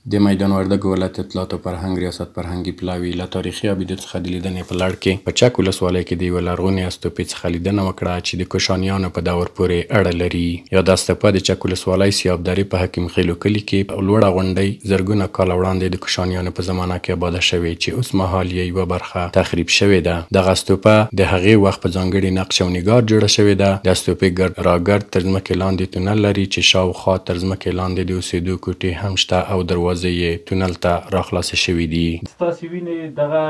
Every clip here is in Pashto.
د میدان وردګو ولایت اطلاعات او فرهنګ ریاست فرهنګي پلاوي له تاریخي ابدو څخه د لیدنې په لړ کې په چک ولسوالۍ کې د یوې لرغونې استوپې څخه لیدنه وکړه چې د کوشانیانو په دور پورې اړه لري. یاده استوپه د چک ولسوالۍ سیاب درې په حکیم خیلو کلي کې په لوړه غونډۍ زرګونه کاله وړاندې د کوشانیانو په زمانه کې آباده شوې چې اوس مهال یې یوه برخه تخریب شوې ده. دغه استوپه د هغې وخت په ځانګړي نقش او نګار جوړه شوې ده. د استوپې ګرد راګرد تر ځمکې لاندې تونل لري چې شاوخوا تر ځمکې لاندې د اوسېدو کوټې هم شته او دروازې یې تونل ته راخلاصې شوي دي. ستاسې وینې دغه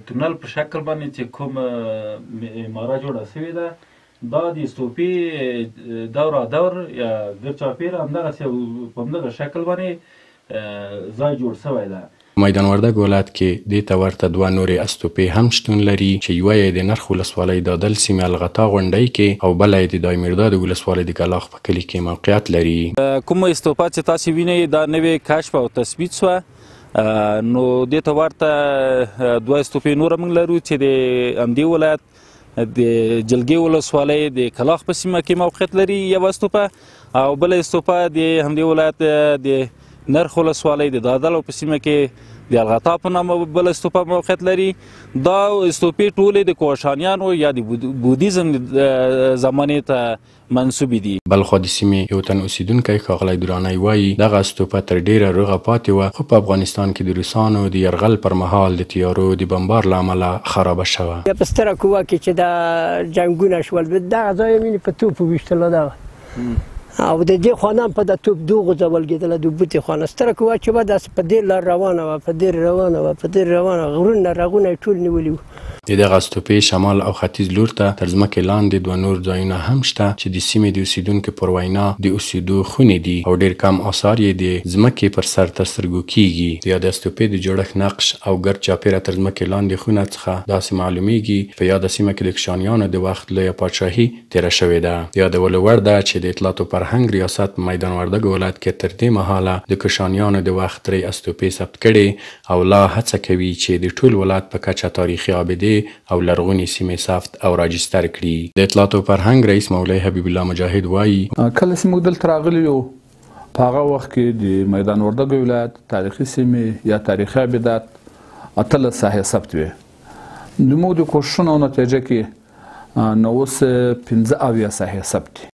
تونل په شکل باندې چې کوم عماره جوړه شوې ده دا د استوپې دور یا ګرچاپېره همدغسې په همدغه شکل باندې ځای جوړ شوی ده. میدان وردګ ولایت کې دې ته ورته دوه نورې استوپې هم شتون لري چې یوه یې د نرخ ولسوالۍ د دل سیمې الغتا غونډۍ کې او بله یې د دایمیرداد ولسوالۍ د کلاخ په کلي کې موقعیت لري. کومه استوپه چې تاسې وینئ دا نوې کشف او تثبیت شوه نو دې ته ورته دوه استوپې نوره موږ لرو چې د همدې ولایت د جلګې ولسوالۍ د کلاخ په سیمه کې موقعیت لري یوه استوپه او بله استوپه د همدې ولایت د نرخ ولسوالۍ د دادل په سیمه کې د الغتا په نامه بله استوپه موقعیت لري. دا استوپې ټولې د کوشانیانو یا د بودیزم زمانې ته منسوبې دي. بلخوا د سیمې یو تن اوسیدونکی ښاغلی درانی وایي دغه استوپه تر ډیره روغه پاتې وه خو په افغانستان کې د روسانو د یرغل پر مهال د تیارو د بمبار له امله خرابه شوه. په ستره قوه کې چې دا جنګونه شول دغه ځای مینې په توپ وویشتله دغه او د دې خوا نه هم په د توپ دوغو ځه ولګېدله د بوتې خوا نه ستره قوه چې وه داسې په دې لار روانه وه په دې روانه وه په دې روانه غرونه رغونه یې ټول نیولي وو. د دغه استوپې شمال او ختیځ لور ته تر ځمکې لاندې دوه نور ځایونه هم شته چې د سیمې د اوسیدونکو پر وینا د اوسېدو خونې دي او ډېر کم آثار یې د ځمکې پر سر تر سترګو کیږي. د یادې استوپې د جوړښت نقش او ګرد چاپېره تر ځمکې لاندې خونه څخه داسې معلومیږي په یاده سیمه کې د کوشانیانو د وخت لویه پاچاهي تېره شوې ده. د یادولو وړ ده چې د اطلاعات او فرهنګ ریاست میدان وردګ ولایت کې تر دې مهاله د کوشانیانو د وخت درې استوپې ثبت کړي او لا هڅه کوي چې د ټول ولایت په کچه تاریخي آبدې او لرغونې سیمې ثبت او راجستر کړي. د اطلاعات او فرهنګ رئیس مولوي حبیب الله مجاهد وایي کله چې موږ دلته راغلي یو په هغه وخت کې د میدان وردګ ولایت تاریخي سیمې یا تاریخي ابدات 18 ساحې ثبت وې. د موږ د کوښښونو نتیجه کې نو اوس 15 ساحې ثبت دي.